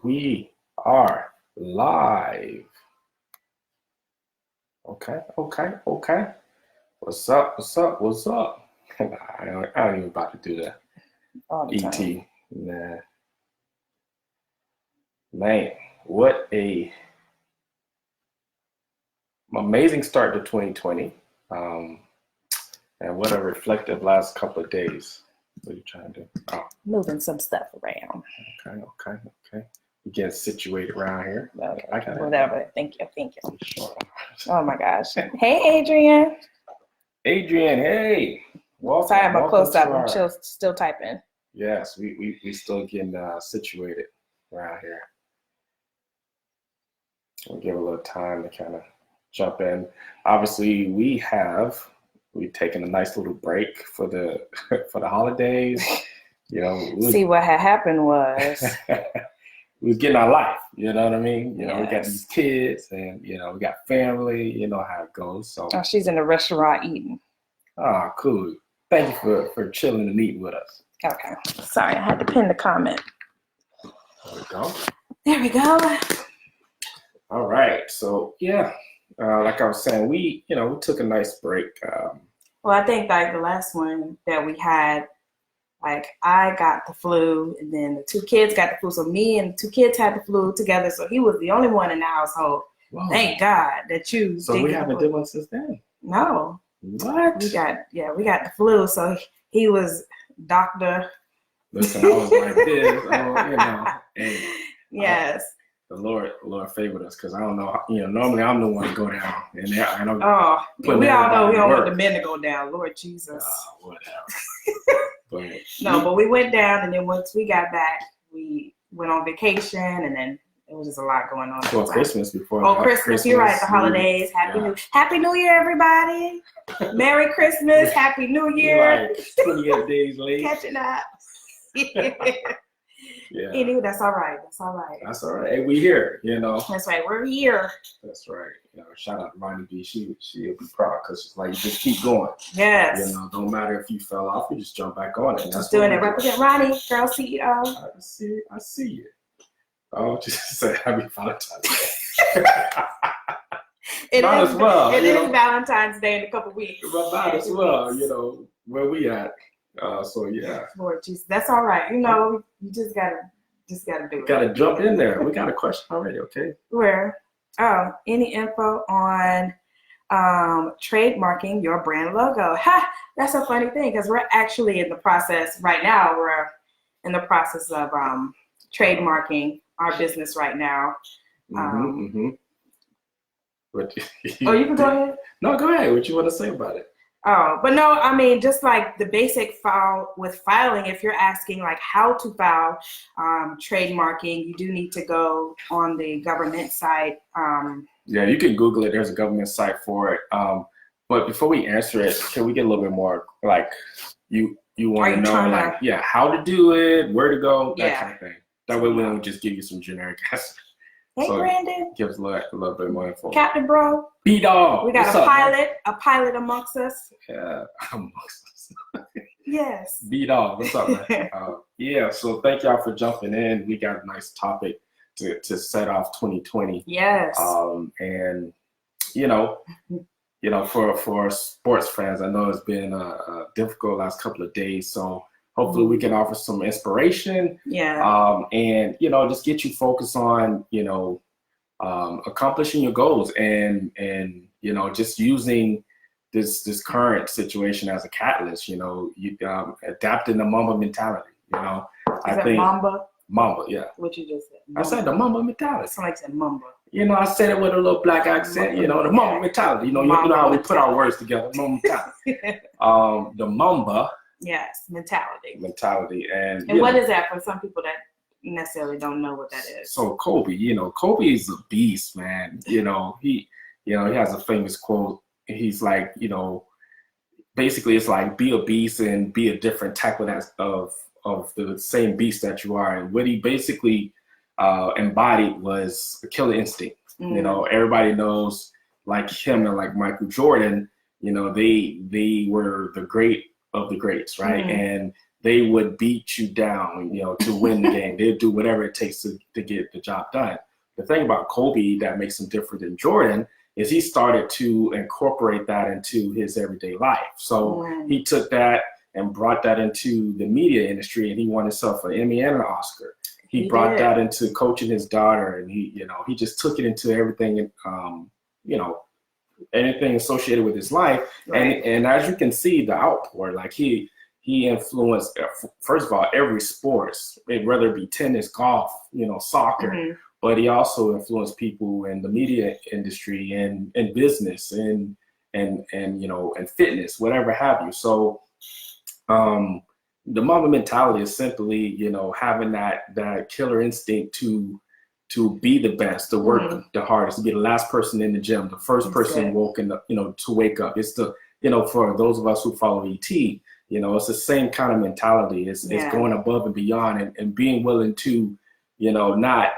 We are live. Okay. What's up? I ain't even about to do that. All the ET. time. Nah. Man, what a amazing start to 2020. And what a reflective last couple of days. What are you trying to do? Oh, Moving some stuff around. okay. You getting situated around here. Okay, I got it. whatever. Thank you. Sure. Oh my gosh. Hey, Adrian. Adrian, hey. Welcome. Sorry, I'm a Welcome close up. to I'm our- still typing. Yes, we still getting situated around here. We'll give a little time to kind of jump in. Obviously, we've taken a nice little break for the for the holidays. You know, See, what had happened was we was getting our life. You know what I mean? You know, we got Yes. these kids, and you know, we got family. You know how it goes. So, she's in the restaurant eating. cool. Thank you for chilling and eating with us. Okay. Sorry, I had to pin the comment. There we go. There we go. All right. So yeah, like I was saying, we took a nice break. Well, I think like the last one that we had, like I got the flu and then the two kids got the flu. So me and the two kids had the flu together. So he was the only one in the household. Whoa. Thank God that you So didn't we get the haven't flu. done one since then. No. What? We got the flu. So he was doctor. Listen, I was like this, and Yes. the Lord favored us because I don't know, normally I'm the one to go down, and I don't. Oh, Putting we all know everybody we to don't want work. the men to go down. Lord Jesus. Whatever. But No, but we went down, and then once we got back, we went on vacation, and then it was just a lot going on. for Christmas before. Oh, Christmas! You're right. The holidays. Happy New Year, everybody! Merry Christmas! Happy New Year! Like 28 days late. Catching up. Yeah. Anyway, that's all right. That's all right. Hey, we here. That's right. We're here. That's right. Shout out to Ronnie B. She'll be proud because she's like, you just keep going. Yes. Don't matter if you fell off, you just jump back on it. Just doing it. Represent Ronnie, girl CEO. I see you. Oh, just say happy Valentine's Day. Might as well. It is Valentine's Day in a couple weeks. But might as well, where we at. So yeah. Lord Jesus, that's all right. You just gotta do it. Gotta jump in there. We got a question already, okay? Where? Oh, any info on trademarking your brand logo? Ha! That's a funny thing because we're actually in the process right now. We're in the process of trademarking our business right now. But you can go ahead. No, go ahead. What you want to say about it? Oh, but no, I mean, just like the basic file with filing, if you're asking like how to file trademarking, you do need to go on the government site. Yeah, you can Google it. There's a government site for it. But before we answer it, can we get a little bit more like you want to know like how to do it, where to go, that kind of thing. That way we don't just give you some generic answers. Hey, so Brandon. Give us a little bit more info. Captain Bro. B-Dog. We got a pilot amongst us. Yeah, amongst us. Yes. B-Dog. What's up, man? Yeah, so thank y'all for jumping in. We got a nice topic to set off 2020. Yes. And for sports fans, I know it's been a difficult last couple of days. So hopefully we can offer some inspiration. Yeah. And just get you focused on accomplishing your goals and just using this current situation as a catalyst. Adapting the Mamba mentality. I think Mamba, yeah. What you just said. Mamba. I said the Mamba mentality. Somebody said Mamba. I said it with a little black accent. The Mamba mentality. You know how we put our words together. Mamba mentality. The Mamba. Yes, mentality. And what is that for some people that necessarily don't know what that is? So Kobe, Kobe is a beast, man. He has a famous quote. He's like, basically it's like be a beast and be a different type of the same beast that you are. And what he basically embodied was a killer instinct. Everybody knows like him and like Michael Jordan, they were the great of the greats, right? And they would beat you down, to win the game. They'd do whatever it takes to get the job done. The thing about Kobe that makes him different than Jordan is he started to incorporate that into his everyday life. So he took that and brought that into the media industry, and he won himself an Emmy and an Oscar. He brought that into coaching his daughter, and he just took it into everything, anything associated with his life. Right. And as you can see, the outpour, like he influenced, first of all, every sports, whether it be tennis, golf, soccer, but he also influenced people in the media industry and business and fitness, whatever have you. So the Mamba mentality is simply, having that killer instinct to be the best, to work the hardest, to be the last person in the gym, the first person woken up, to wake up. It's for those of us who follow ET, it's the same kind of mentality. It's going above and beyond and being willing to, not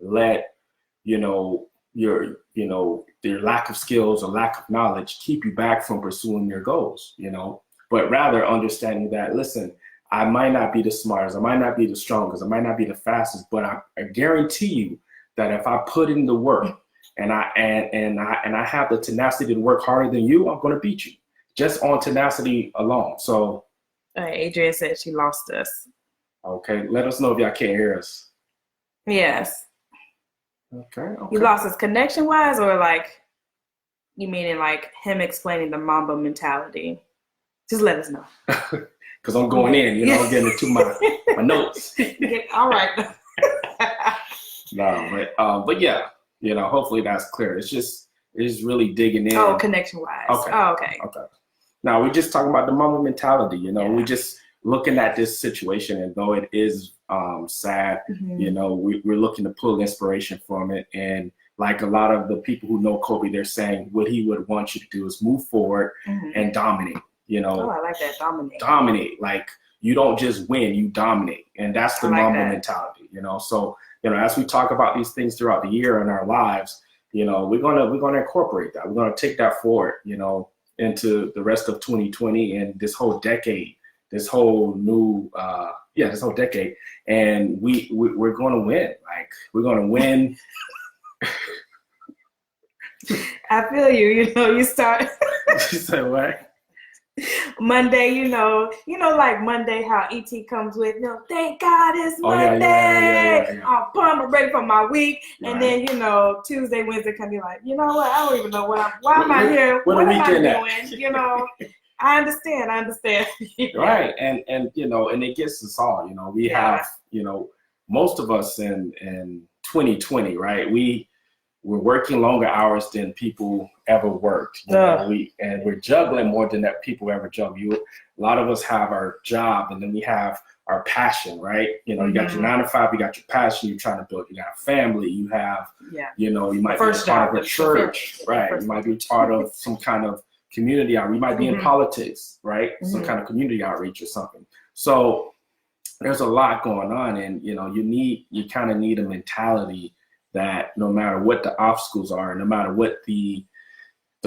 let, your lack of skills or lack of knowledge keep you back from pursuing your goals, but rather understanding that, listen, I might not be the smartest, I might not be the strongest, I might not be the fastest, but I guarantee you that if I put in the work and I have the tenacity to work harder than you, I'm going to beat you just on tenacity alone. So, Adrian said she lost us. Okay, let us know if y'all can't hear us. Yes. Okay. You lost us connection wise, or like you meaning like him explaining the Mamba mentality? Just let us know. Because I'm going in, I'm getting into my notes. All right. No, but yeah, hopefully that's clear. It's really digging in. Oh, connection wise. Okay. Oh, okay. Okay. Now we're just talking about the Mamba mentality. We're just looking at this situation, and though it is sad, we're looking to pull inspiration from it. And like a lot of the people who know Kobe, they're saying what he would want you to do is move forward and dominate. Oh, I like that, dominate. Dominate. Like you don't just win, you dominate. And that's the Mamba mentality, So, as we talk about these things throughout the year in our lives, we're gonna incorporate that. We're gonna take that forward, into the rest of 2020 and this whole decade, this whole new this whole decade. And we're gonna win. Like we're gonna win. I feel you, you start You said what? Monday, like Monday, how ET comes with, thank God it's Monday. Yeah. I'm pumped, I'm ready for my week. Right. And then, Tuesday, Wednesday can be like, you know what? I don't even know why am I here? What am I doing? I understand. Right. And it gets us all, we have, most of us in 2020, right? We're working longer hours than people ever worked. We're juggling more than that people ever juggle. A lot of us have our job, and then we have our passion, right? You got your 9 to 5, you got your passion, you're trying to build, you got a family, you have, you might be part of a church, right? You might be part of some kind of community outreach. You might be in politics, right? Some kind of community outreach or something. So there's a lot going on, and you kind of need a mentality that no matter what the obstacles are, no matter what the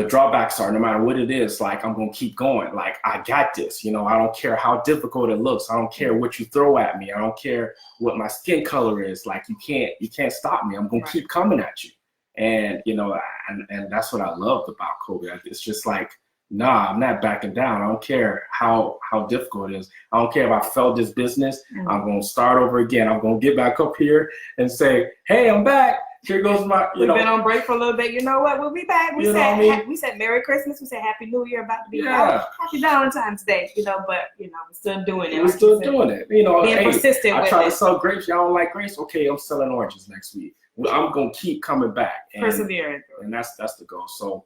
drawbacks are, no matter what it is, like I'm gonna keep going. Like I got this, I don't care how difficult it looks. I don't care what you throw at me. I don't care what my skin color is. Like you can't stop me. I'm gonna keep coming at you. And and that's what I loved about Kobe. It's just like, nah, I'm not backing down. I don't care how difficult it is. I don't care if I failed this business. I'm going to start over again. I'm going to get back up here and say, hey, I'm back. Here goes my, We've been on break for a little bit. You know what? We'll be back. We said Merry Christmas. We said Happy New Year, about to be Happy Valentine's Day, but, we're still doing it. We're still doing it. Being persistent with it. I try to sell grapes. Y'all don't like grapes? Okay, I'm selling oranges next week. I'm going to keep coming back. Persevering. And that's the goal. So,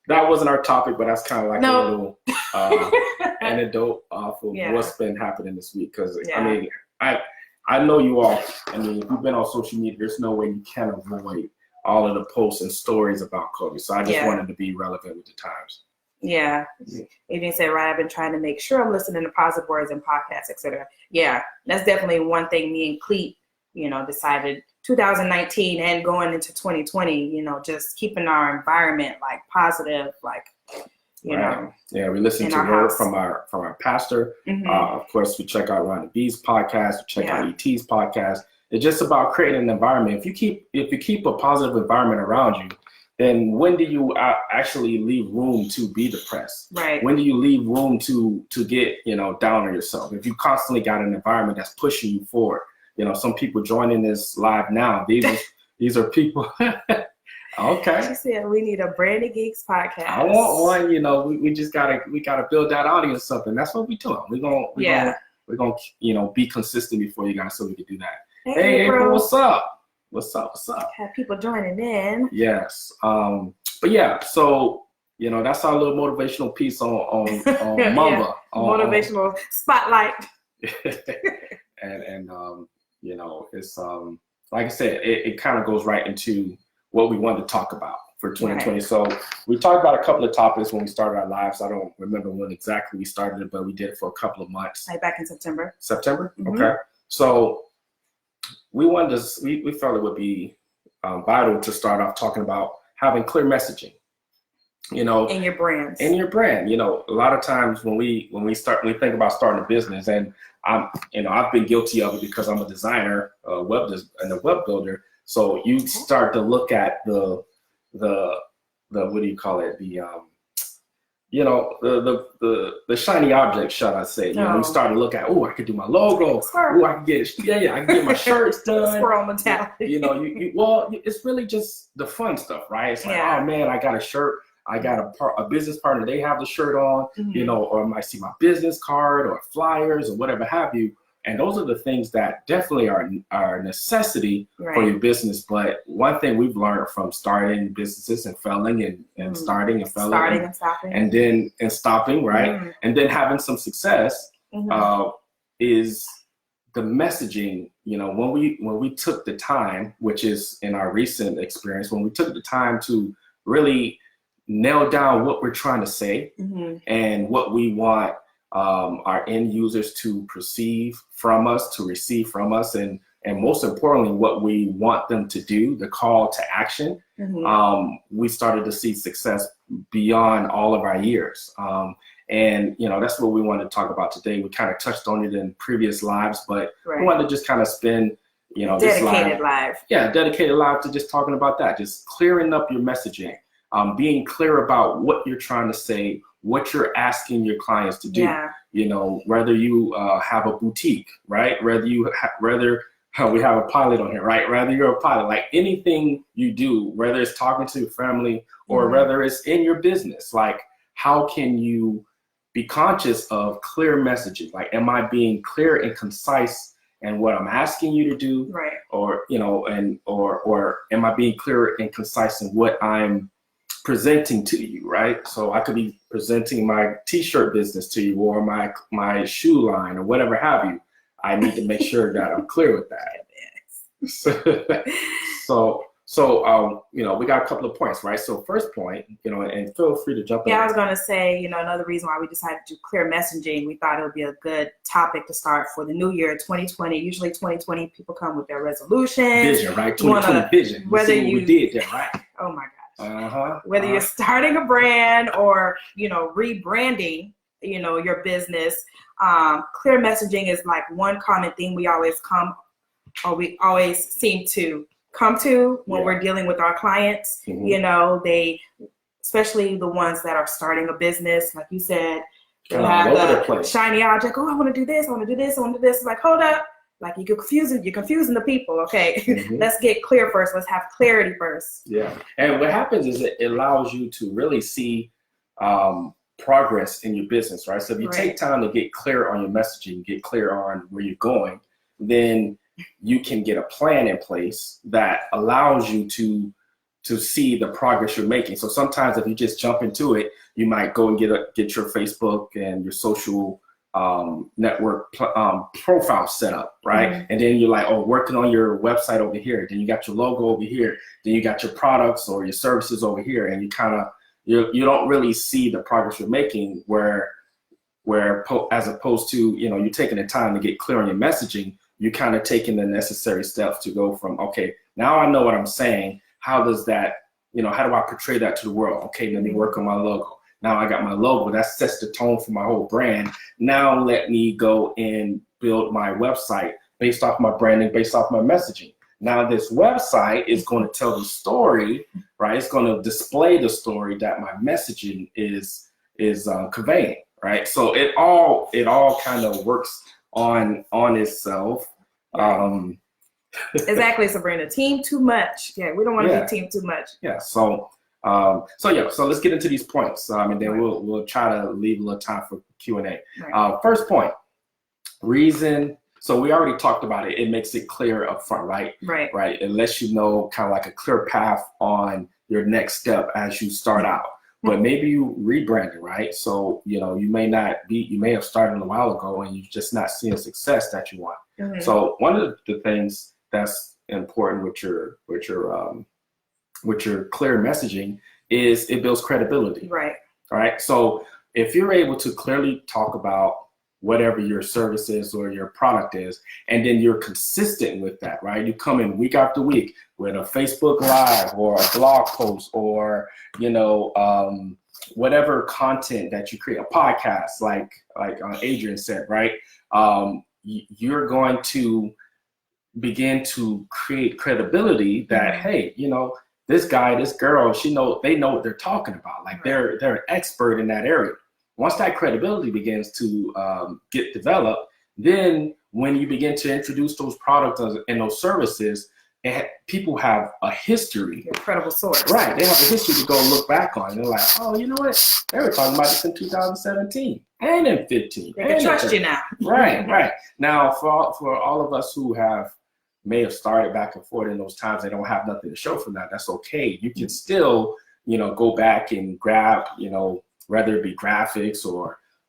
that wasn't our topic, but that's kind of like a little anecdote off of what's been happening this week. Because I know you all. If you've been on social media, there's no way you can avoid all of the posts and stories about Kobe. So I just wanted to be relevant with the times. Yeah. Adrian said, right, I've been trying to make sure I'm listening to positive words and podcasts, etc. Yeah, that's definitely one thing me and Cleet, decided 2019 and going into 2020, just keeping our environment like positive, like you know. Yeah, we listen in to our word house. from our pastor. Mhm. Of course, we check out Ronnie B's podcast. We check Yeah. out ET's podcast. It's just about creating an environment. If you keep a positive environment around you, then when do you actually leave room to be depressed? Right. When do you leave room to get down on yourself? If you constantly got an environment that's pushing you forward, some people joining this live now. These are people. Okay. She said we need a Brandy Geeks podcast. I want one. We just gotta build that audience something. That's what we're doing. We're gonna be consistent before you guys, so we can do that. Hey, April, what's up? What's up? Have people joining in. Yes. But yeah, so that's our little motivational piece on Mamba. Motivational spotlight. and it's like I said, it kind of goes right into what we wanted to talk about for 2020. Right. So we talked about a couple of topics when we started our lives. I don't remember when exactly we started it, but we did it for a couple of months. Like back in September. Mm-hmm. Okay. So we wanted to. We felt it would be vital to start off talking about having clear messaging. In your brands. In your brand. A lot of times when we think about starting a business, and I've been guilty of it because I'm a designer, and a web builder. So you start to look at the what do you call it? The shiny object, shall I say? You start to look at, I could do my logo. I can get my shirts done. Squirrel mentality. It's really just the fun stuff, right? It's like, oh man, I got a shirt. I got a business partner. They have the shirt on, mm-hmm. Or I might see my business card or flyers or whatever have you. And those are the things that definitely are a necessity for your business. But one thing we've learned from starting businesses and failing and starting and failing and stopping and stopping, right? Mm-hmm. And then having some success is the messaging. When we took the time, which is in our recent experience, when we took the time to really nail down what we're trying to say and what we want our end users to perceive from us, to receive from us, and most importantly, what we want them to do, the call to action. We started to see success beyond all of our years. And that's what we wanted to talk about today. We kind of touched on it in previous lives, but we wanted to just kind of spend, dedicated live. Yeah, dedicated live to just talking about that, just clearing up your messaging, being clear about what you're trying to say, what you're asking your clients to do. Whether you have a boutique, right? Whether we have a pilot on here, right? Whether you're a pilot, like anything you do, whether it's talking to your family or whether it's in your business, like how can you be conscious of clear messaging? Like, am I being clear and concise in what I'm asking you to do? Right. Or, or am I being clear and concise in what I'm presenting to you, right? So I could be presenting my t-shirt business to you or my shoe line or whatever have you. I need to make sure that I'm clear with that. So we got a couple of points, right? So first point, and feel free to jump in. Yeah, I was going to say, another reason why we decided to do clear messaging, we thought it would be a good topic to start for the new year, 2020. Usually 2020, people come with their resolutions. Vision, right? 2020 vision. We did that, right? Oh my gosh. Whether you're starting a brand or, rebranding, your business, clear messaging is like one common thing we always seem to come to when we're dealing with our clients. They, especially the ones that are starting a business, like you said, they have the shiny object. Oh, I want to do this. I want to do this. I want to do this. It's like, hold up. Like you're confusing the people. Okay, let's get clear first. Let's have clarity first. Yeah, and what happens is it allows you to really see progress in your business, right? So if you take time to get clear on your messaging, get clear on where you're going, then you can get a plan in place that allows you to see the progress you're making. So sometimes if you just jump into it, you might go and get your Facebook and your social network profile set up, right? And then you're like, working on your website over here. Then you got your logo over here. Then you got your products or your services over here, and you don't really see the progress you're making. Where as opposed to you're taking the time to get clear on your messaging, you're kind of taking the necessary steps to go from, okay, now I know what I'm saying. How does that, how do I portray that to the world? Okay, let me work on my logo. Now I got my logo. That sets the tone for my whole brand. Now let me go and build my website based off my branding, based off my messaging. Now this website is going to tell the story, right? It's going to display the story that my messaging is conveying, right? So it all kind of works on itself. Exactly, Sabrina. Team too much. Yeah, we don't want to be team too much. Yeah. So let's get into these points, and then we'll try to leave a little time for Q&A. Right. First point, reason. So we already talked about it. It makes it clear up front, right? Right. Right. It lets you know kind of like a clear path on your next step as you start out. But maybe you rebranded, right? So, you may have started a while ago and you're just not seeing success that you want. Mm-hmm. So one of the things that's important with your clear messaging is it builds credibility. Right. All right. So if you're able to clearly talk about whatever your service is or your product is, and then you're consistent with that, right? You come in week after week with a Facebook Live or a blog post or, whatever content that you create, a podcast, like Adrian said, right? You're going to begin to create credibility that, hey, this guy, this girl, they know what they're talking about. Like they're an expert in that area. Once that credibility begins to get developed, then when you begin to introduce those products and those services, people have a history. A credible source. Right. They have a history to go look back on. They're like, oh, you know what? They were talking about this in 2017 and in 15. They can trust you now. Right. Now, for all of us who may have started back and forth in those times, they don't have nothing to show from that. That's okay. You can still, go back and grab, whether it be graphics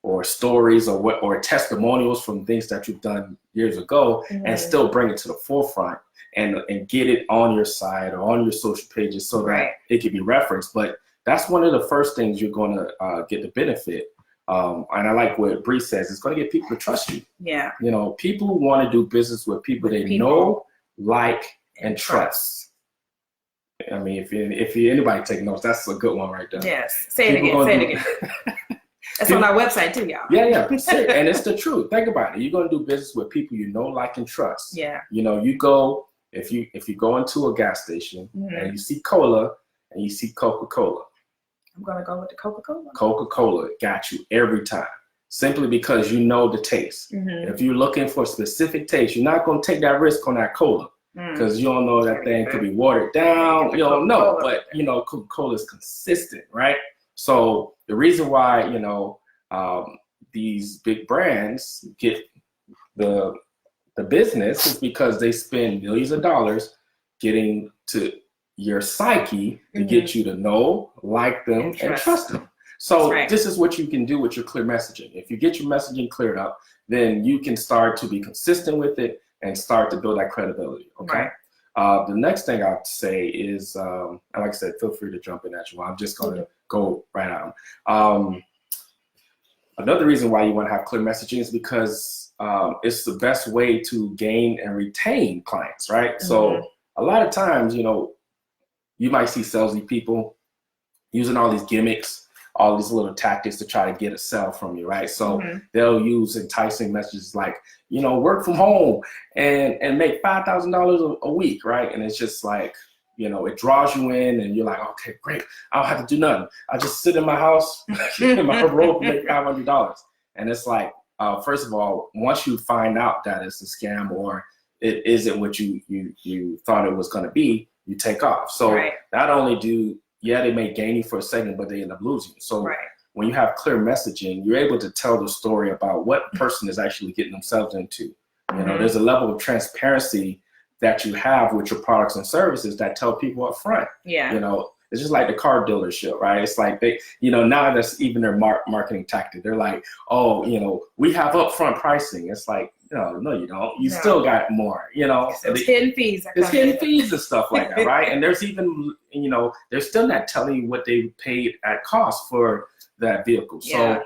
or stories or testimonials from things that you've done years ago, and still bring it to the forefront and get it on your site or on your social pages so that it can be referenced. But that's one of the first things you're going to get the benefit. And I like what Bree says, it's going to get people to trust you. Yeah. People want to do business with people they know, like, and trust. I mean, if anybody take notes, that's a good one right there. Yes. Say it again. That's on our website too, y'all. Yeah. And it's the truth. Think about it. You're going to do business with people you know, like, and trust. Yeah. You go, if you go into a gas station and you see cola and you see Coca-Cola. I'm going to go with the Coca-Cola. Coca-Cola got you every time. Simply because you know the taste. If you're looking for a specific taste, you're not going to take that risk on that cola. Because you don't know that thing could be watered down. You don't know, but Coca-Cola is consistent, right? So the reason why these big brands get the business is because they spend millions of dollars getting to your psyche to get you to know, like them, and trust them. So this is what you can do with your clear messaging. If you get your messaging cleared up, then you can start to be consistent with it and start to build that credibility, okay? Right. The next thing I'll say is, and like I said, feel free to jump in at you. I'm just going to go right at them. Another reason why you want to have clear messaging is because it's the best way to gain and retain clients, right? So a lot of times, you might see salesy people using all these gimmicks, all these little tactics to try to get a sell from you, right? So they'll use enticing messages like, work from home and make $5,000 a week, right? And it's just like, it draws you in and you're like, okay, great. I don't have to do nothing. I just sit in my house, in my robe, and make $500. And it's like, first of all, once you find out that it's a scam or it isn't what you thought it was going to be, you take off. So not only they may gain you for a second, but they end up losing you. So when you have clear messaging, you're able to tell the story about what person is actually getting themselves into. There's a level of transparency that you have with your products and services that tell people up front. Yeah. It's just like the car dealership, right? It's like they, now that's even their marketing tactic. They're like, oh, we have upfront pricing. It's like, no, you don't. You still got more, There's hidden fees. There's hidden fees and stuff like that, right? And there's even, they're still not telling you what they paid at cost for that vehicle. So,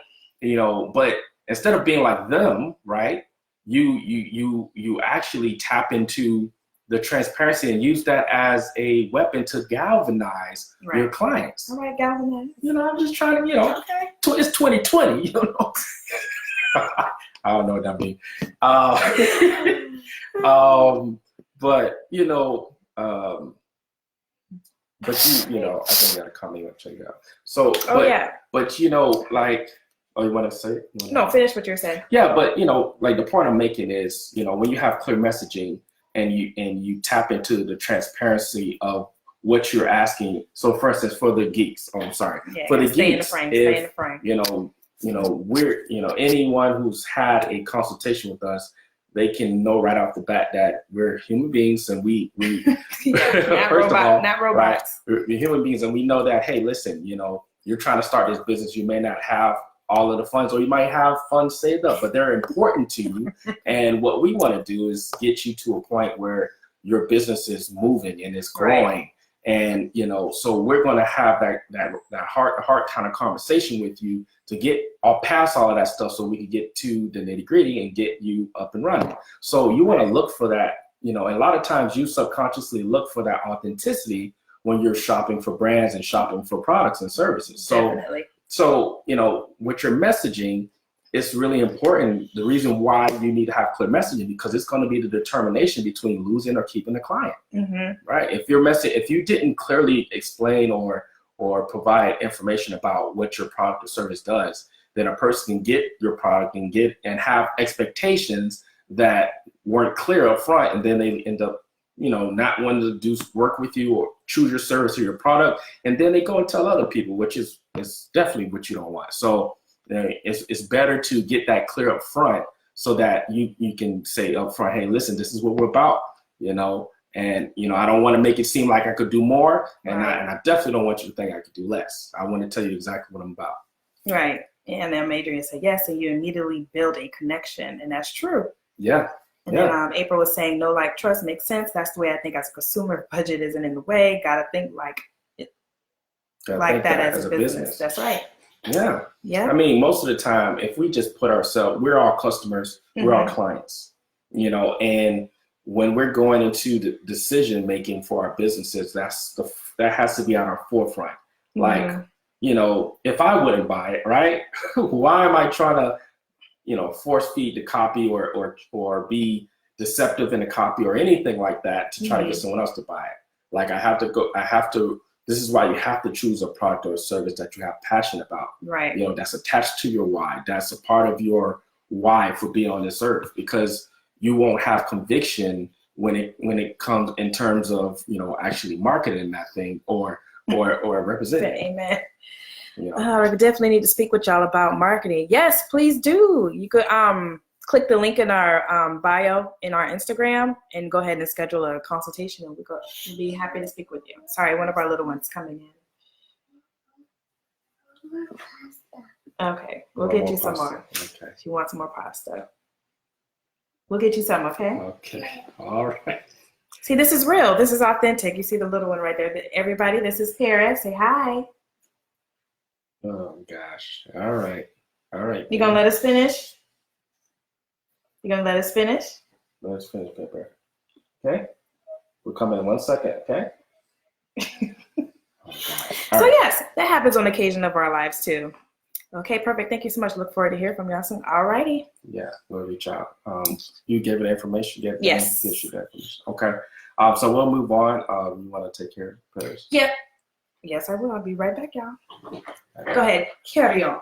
but instead of being like them, right, you actually tap into the transparency and use that as a weapon to galvanize your clients. All right, galvanize. I'm just trying to, it's 2020, I don't know what that means. But I think I got a comment to check it out. So, but you want to say it? No, finish what you're saying. Yeah, but the point I'm making is, when you have clear messaging and you tap into the transparency of what you're asking. So, for instance, for the geeks, for the geeks, stay in the frame. We're anyone who's had a consultation with us, they can know right off the bat that we're human beings and we not robots. Right, we're human beings and we know that, hey, listen, you're trying to start this business, you may not have all of the funds or you might have funds saved up, but they're important to you. And what we want to do is get you to a point where your business is moving and it's growing. Right. And, so we're going to have that heart kind of conversation with you to get past all of that stuff so we can get to the nitty gritty and get you up and running. So you want to look for that, and a lot of times you subconsciously look for that authenticity when you're shopping for brands and shopping for products and services. Definitely. So, with your messaging, it's really important. The reason why you need to have clear messaging, because it's going to be the determination between losing or keeping the client, right? If you didn't clearly explain or provide information about what your product or service does, then a person can get your product and have expectations that weren't clear up front, and then they end up, not wanting to do work with you or choose your service or your product, and then they go and tell other people, which is definitely what you don't want. So it's better to get that clear up front so that you can say up front, hey, listen, this is what we're about, and I don't want to make it seem like I could do more, and I definitely don't want you to think I could do less. I want to tell you exactly what I'm about. Right. And then Adrian said yes, and you immediately build a connection, and that's true. Yeah. And then April was saying, no, like, trust makes sense. That's the way I think as a consumer. Budget isn't in the way. Gotta think like that as a business. That's right. Yeah. Yeah. I mean, most of the time, if we just put ourselves, we're all customers, we're all clients, and when we're going into the decision making for our businesses, that has to be on our forefront. Like, if I wouldn't buy it, right? Why am I trying to, force feed the copy or be deceptive in the copy or anything like that to try to get someone else to buy it? Like, this is why you have to choose a product or a service that you have passion about. Right. That's attached to your why. That's a part of your why for being on this earth, because you won't have conviction when it comes in terms of, actually marketing that thing or representing. Amen. I definitely need to speak with y'all about marketing. Yes, please do. You could click the link in our bio in our Instagram and go ahead and schedule a consultation, and we'll be happy to speak with you. Sorry, one of our little ones coming in. Okay, we'll get you some more. Okay. If you want some more pasta, we'll get you some. Okay. Okay. All right. See, this is real. This is authentic. You see the little one right there. Everybody, this is Paris. Say hi. Oh gosh. All right. You gonna let us finish? Let us finish, Pepper. Okay. We'll come in 1 second. Okay. Yes, that happens on occasion of our lives too. Okay, perfect. Thank you so much. Look forward to hearing from y'all soon. All righty. Yeah, we'll reach out. You gave it information. Yes. Okay. So we'll move on. You want to take care of Paris? Yep. Yes, I will. I'll be right back, y'all. Go ahead. Carry on.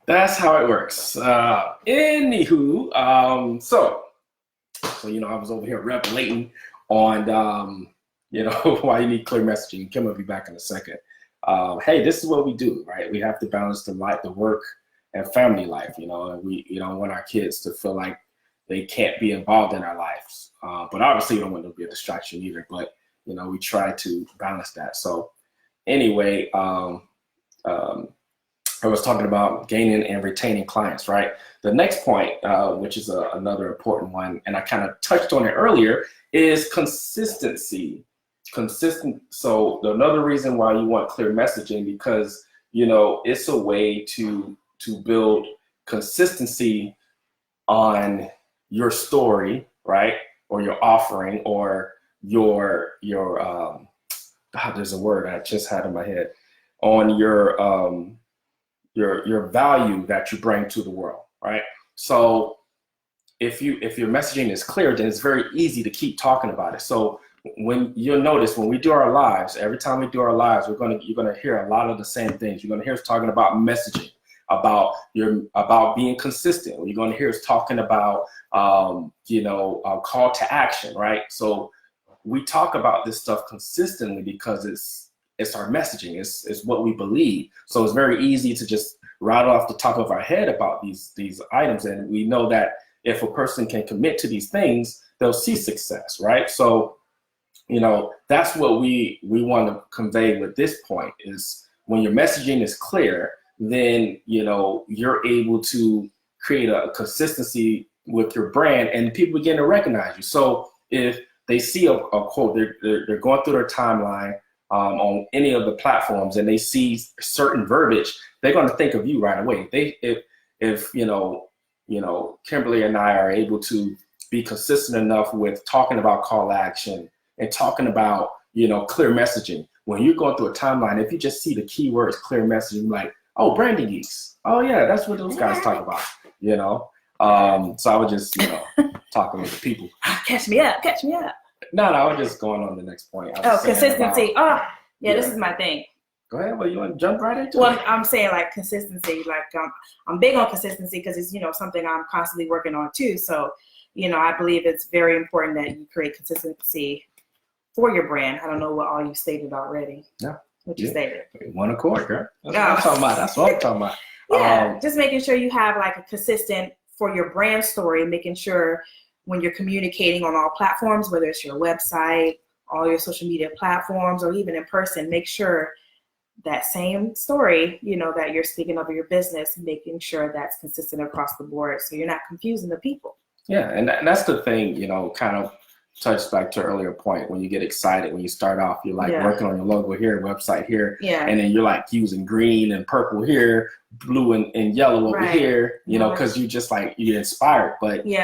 That's how it works. Anywho, so I was over here revelating on why you need clear messaging. Kim will be back in a second. Hey, this is what we do, right? We have to balance the work and family life, and we don't want our kids to feel like they can't be involved in our lives. But obviously, you don't want them to be a distraction either. But we try to balance that. So anyway, I was talking about gaining and retaining clients, right? The next point, which is another important one, and I kind of touched on it earlier, is consistency. So another reason why you want clear messaging, because it's a way to to build consistency on your story, right? Or your offering, or your there's a word I just had in my head, on your value that you bring to the world, right? So if your messaging is clear, then it's very easy to keep talking about it. So when you'll notice when we do our lives, every time we do our lives, you're gonna hear a lot of the same things. You're gonna hear us talking about messaging, about being consistent. You're gonna hear us talking about call to action, right? So we talk about this stuff consistently because it's our messaging, it's what we believe. So it's very easy to just rattle off the top of our head about these items, and we know that if a person can commit to these things, they'll see success, right? So, that's what we want to convey with this point is when your messaging is clear, then, you're able to create a consistency with your brand and people begin to recognize you. So if they see a quote, they're going through their timeline on any of the platforms and they see certain verbiage, they're going to think of you right away. If Kimberly and I are able to be consistent enough with talking about call to action and talking about, clear messaging. When you're going through a timeline, if you just see the keywords clear messaging, like, oh, Branding Geeks. Oh yeah, that's what those guys talk about, So I was just, talking with the people. Catch me up. No, I was just going on the next point. Consistency. This is my thing. Go ahead. Well, you want to jump right into it? Well, I'm saying like consistency. Like I'm big on consistency because it's something I'm constantly working on too. So I believe it's very important that you create consistency for your brand. I don't know what all you stated already. Yeah. What you stated. One accord, girl. That's what I'm talking about. Yeah, just making sure you have like a consistent for your brand story, making sure when you're communicating on all platforms, whether it's your website, all your social media platforms, or even in person, make sure that same story, that you're speaking of your business, making sure that's consistent across the board so you're not confusing the people. Yeah, and that's the thing, kind of touched back to an earlier point. When you get excited, when you start off, you're like working on your logo here, website here, and then you're like using green and purple here, blue and yellow over here, because you just like you get inspired. But you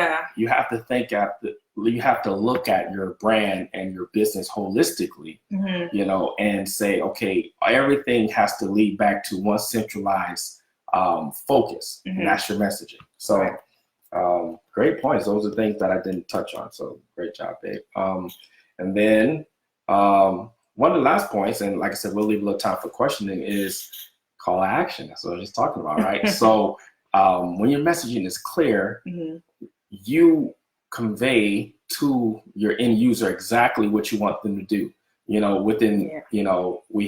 have to think you have to look at your brand and your business holistically, and say, okay, everything has to lead back to one centralized focus, and that's your messaging. So. Great points. Those are things that I didn't touch on. So great job, babe. And then one of the last points, and like I said, we'll leave a little time for questioning, is call to action. That's what I was just talking about, right? So when your messaging is clear, you convey to your end user exactly what you want them to do. We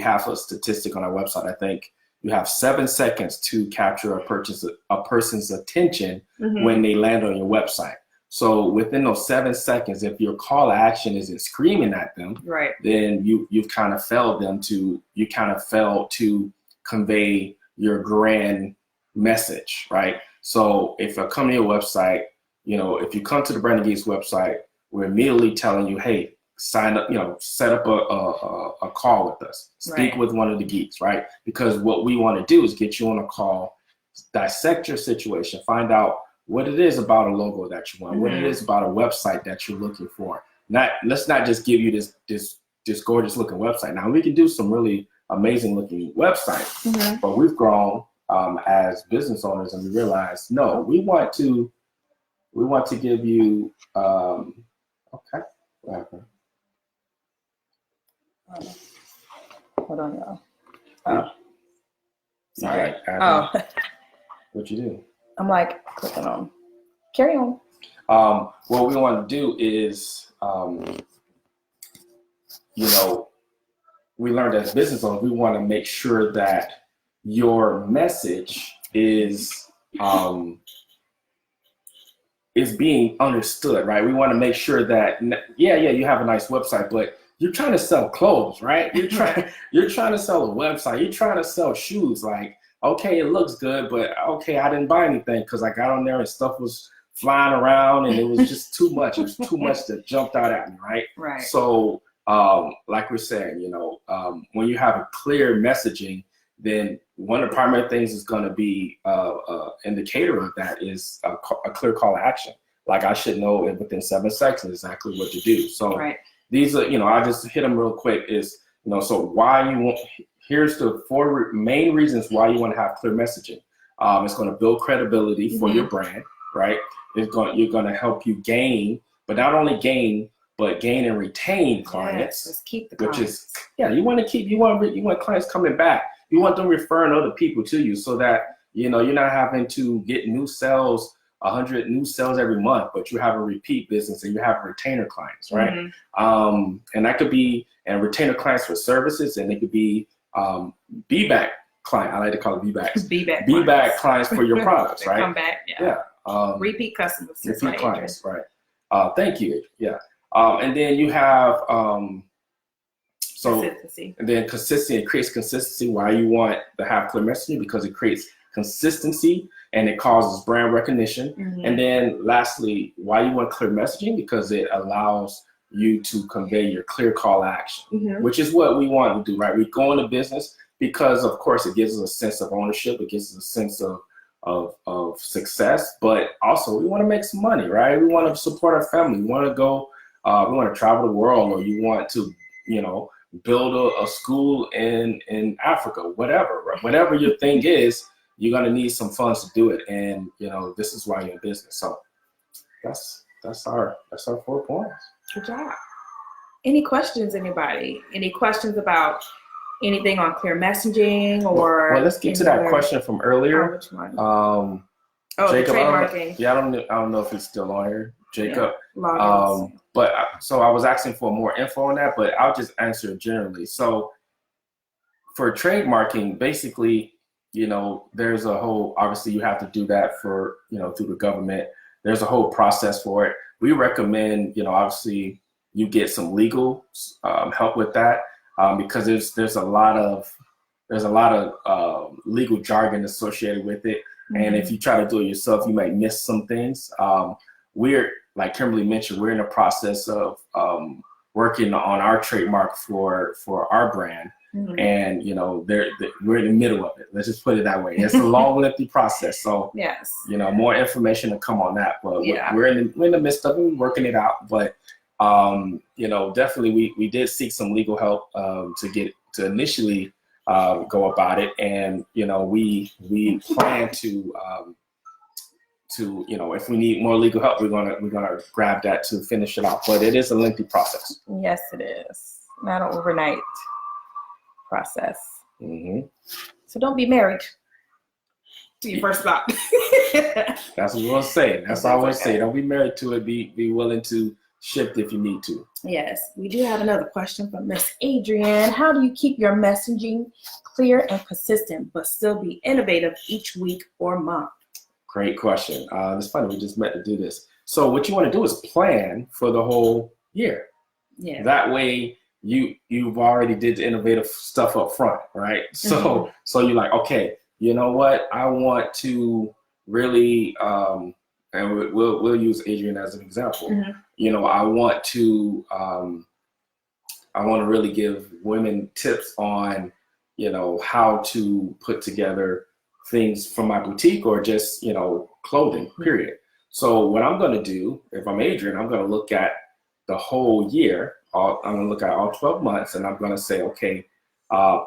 have a statistic on our website. I think you have 7 seconds to capture a person's attention when they land on your website. So within those 7 seconds, if your call to action isn't screaming at them, then you've kind of failed to convey your grand message, right? So if I come to your website, if you come to the Branding Geeks website, we're immediately telling you, hey, sign up, set up a call with us, speak with one of the geeks, right? Because what we want to do is get you on a call, dissect your situation, find out what it is about a logo that you want, what it is about a website that you're looking for. Let's not just give you this gorgeous looking website. Now we can do some really amazing looking websites, but we've grown as business owners and we realize, no, we want to give you, okay. Hold on, y'all. Oh, sorry. What'd you do? I'm like clicking on. Carry on. What we want to do is, we learned as business owners, we want to make sure that your message is being understood, right? We want to make sure that, you have a nice website, but you're trying to sell clothes, right? You're trying to sell a website. You're trying to sell shoes. Like, okay, it looks good, but okay, I didn't buy anything because I got on there and stuff was flying around and it was just too much. It was too much that jumped out at me, right? Right. So, like we're saying, when you have a clear messaging, then one of the primary things is going to be indicator of that is a clear call to action. Like I should know within 7 seconds exactly what to do. So these are, I just hit them real quick is, so why you want, here's the 4 main reasons why you want to have clear messaging. It's going to build credibility for your brand, right? You're going to help you gain, but not only gain, but gain and retain clients. Let's keep the clients. Which is, you want clients coming back. You want them referring other people to you so that, you're not having to get new sales, 100 new sales every month, but you have a repeat business and you have retainer clients, right? And that could be, and retainer clients for services, and they could be be-back client. I like to call it be-backs. Be-back clients for your products, right? Come back, repeat customers. Repeat clients, right? Thank you. Yeah. And then you have consistency. And then consistency, it creates consistency. Why you want to have clear messaging? Because it creates consistency and it causes brand recognition. And then lastly, why you want clear messaging? Because it allows you to convey your clear call to action, which is what we want to do, right? We go into business because, of course, it gives us a sense of ownership. It gives us a sense of success, but also we want to make some money, right? We want to support our family. We want to go, we want to travel the world, or you want to, build a school in Africa, whatever, right? Whatever your thing is, you're going to need some funds to do it. And, this is why you're in business. So that's our 4 points. Good job. Any questions, anybody? Any questions about anything on clear messaging or? Well, let's get to that question from earlier. Which one? Jacob, the trademarking. I don't know if he's still on here, Jacob. Yeah. But so I was asking for more info on that, but I'll just answer generally. So for trademarking, basically, there's a whole, obviously you have to do that for, through the government. There's a whole process for it. We recommend, obviously you get some legal help with that because there's a lot of legal jargon associated with it. And if you try to do it yourself, you might miss some things. We're, like Kimberly mentioned, we're in the process of working on our trademark for our brand. And, we're in the middle of it. Let's just put it that way. It's a long, lengthy process. So, yes, more information to come on that. But we're in the midst of it, working it out. But, definitely we did seek some legal help to initially go about it. And, we plan to if we need more legal help, we're gonna grab that to finish it off. But it is a lengthy process. Yes, it is. Not an overnight process. So don't be married to your first thought. That's what we're gonna say. That's all I want to say. Don't be married to it. Be willing to shift if you need to. Yes, we do have another question from Miss Adrienne. How do you keep your messaging clear and consistent, but still be innovative each week or month? Great question. It's funny, we just met to do this. So what you want to do is plan for the whole year. Yeah. That way you've already did the innovative stuff up front, right? So you're like, okay, you know what? I want to really, and we'll use Adrienne as an example. I want to really give women tips on, how to put together things from my boutique or just, clothing, period. So what I'm going to do, if I'm Adrienne, I'm going to look at the whole year. I'm going to look at all 12 months and I'm going to say, okay,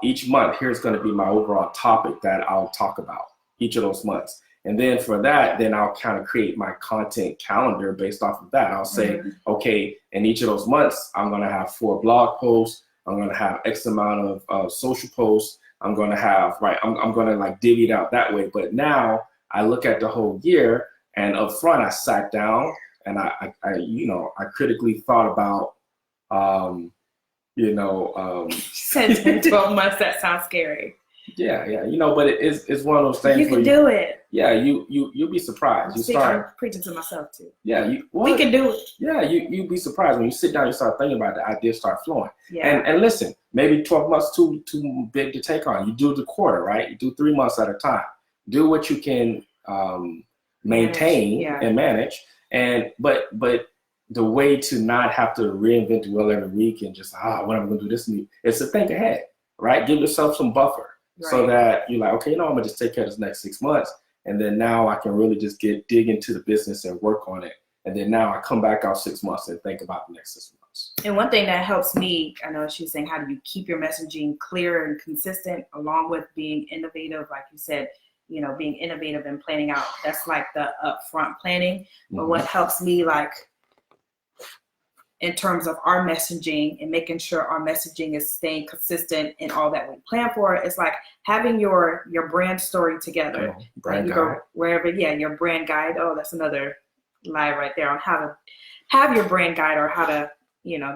each month, here's going to be my overall topic that I'll talk about each of those months. And then for that, then I'll kind of create my content calendar based off of that. I'll say, okay, in each of those months, I'm going to have 4 blog posts. I'm going to have X amount of social posts. I'm going to have, I'm going to like divvy it out that way. But now I look at the whole year and up front, I sat down and I critically thought about, Since 12 months, that sounds scary. Yeah, but it's one of those things. You can do it. Yeah, you'll be surprised. I'm preaching to myself too. Yeah, we can do it. Yeah, you'll be surprised when you sit down. You start thinking about it. The ideas start flowing. Yeah. And listen, maybe 12 months too big to take on. You do the quarter, right? You do 3 months at a time. Do what you can maintain and manage. And but the way to not have to reinvent the wheel every week and just what am I going to do this week? It's to think ahead, right? Give yourself some buffer. so that you're like, okay, I'm gonna just take care of this next 6 months, and then now I can really just dig into the business and work on it, and then now I come back out 6 months and think about the next 6 months. And one thing that helps me, I know she was saying, how do you keep your messaging clear and consistent, along with being innovative, like you said, being innovative and planning out. That's like the upfront planning. But what helps me, like, in terms of our messaging and making sure our messaging is staying consistent in all that we plan for, it's like having your brand story together. Brand guide. Go wherever, your brand guide. Oh, that's another lie right there on how to have your brand guide, or how to,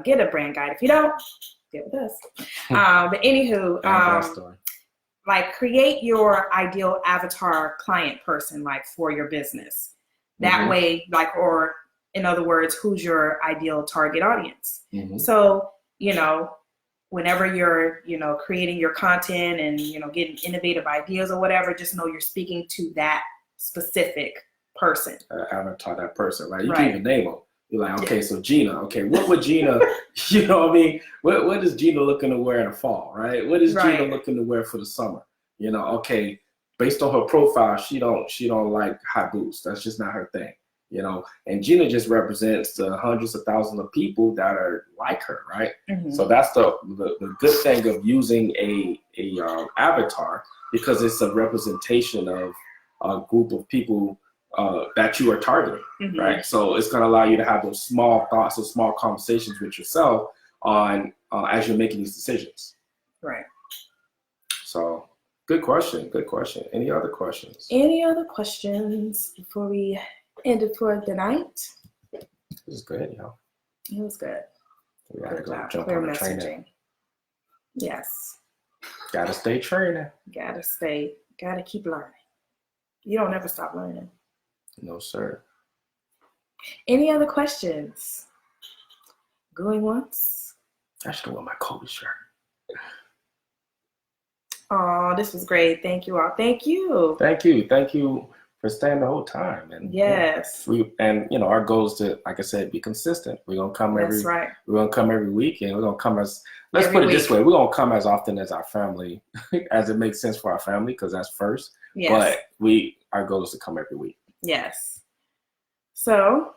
get a brand guide. If you don't, get with us. But anywho, like, create your ideal avatar client person, like, for your business. That way, like, or in other words, who's your ideal target audience? So, whenever you're, creating your content and, getting innovative ideas or whatever, just know you're speaking to that specific person. Avatar, that person, right? You can even name them. You're like, okay, so Gina, okay, what would Gina, what is Gina looking to wear in the fall, right? What is Gina looking to wear for the summer? Okay, based on her profile, she don't like high boots. That's just not her thing, and Gina just represents the hundreds of thousands of people that are like her, right? So that's the good thing of using a avatar, because it's a representation of a group of people that you are targeting, right? So it's going to allow you to have those small thoughts or small conversations with yourself on as you're making these decisions. Right. So good question. Good question. Any other questions? Any other questions before we end it for the night? This is good, It was good. We gotta go jump Clear on the messaging. training. Yes. Gotta stay training. Gotta keep learning. You don't ever stop learning. No, sir. Any other questions? Going once? I should wear my Kobe shirt. Oh, this was great. Thank you all. Thank you. Thank you for staying the whole time. And yes. Our goal is to, like I said, be consistent. We're gonna come That's right. We're gonna come every week, and we're gonna come as, let's put it this way, we're gonna come as often as our family, as it makes sense for our family, because that's first. Yes. But our goal is to come every week. Yes. So,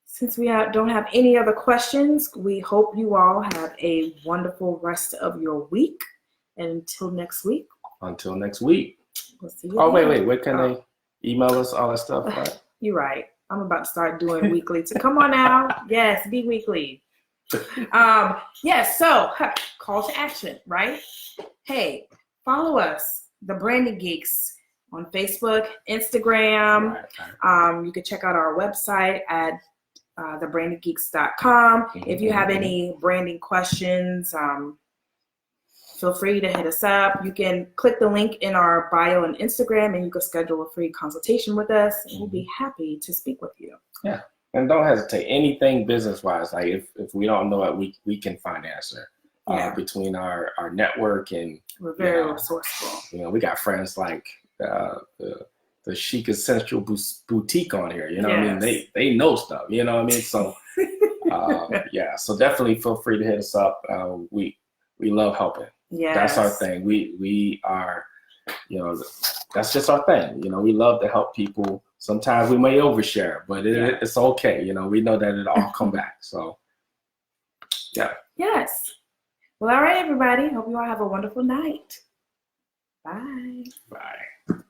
since we don't have any other questions, we hope you all have a wonderful rest of your week. And until next week. Until next week. We'll see you. Oh, wait. Where can they email us all that stuff? Right? You're right. I'm about to start doing weekly. So come on now. Yes, be weekly. Yes, so call to action, right? Hey, follow us, The Branding Geeks, on Facebook, Instagram. Right. You can check out our website at thebrandinggeeks.com. If you have any branding questions, feel free to hit us up. You can click the link in our bio on Instagram, and you can schedule a free consultation with us, and we'll be happy to speak with you. Yeah, and don't hesitate. Anything business-wise, like if we don't know it, we can find an answer. Between our network, and we're very resourceful. We got friends like the Chic Essential Boutique on here. What I mean? They know stuff. What I mean? So so definitely feel free to hit us up. We love helping. Yeah, that's our thing. We are, that's just our thing. We love to help people. Sometimes we may overshare, but it's okay. We know that it'll all come back. So, yeah. Yes. Well, all right, everybody. Hope you all have a wonderful night. Bye. Bye.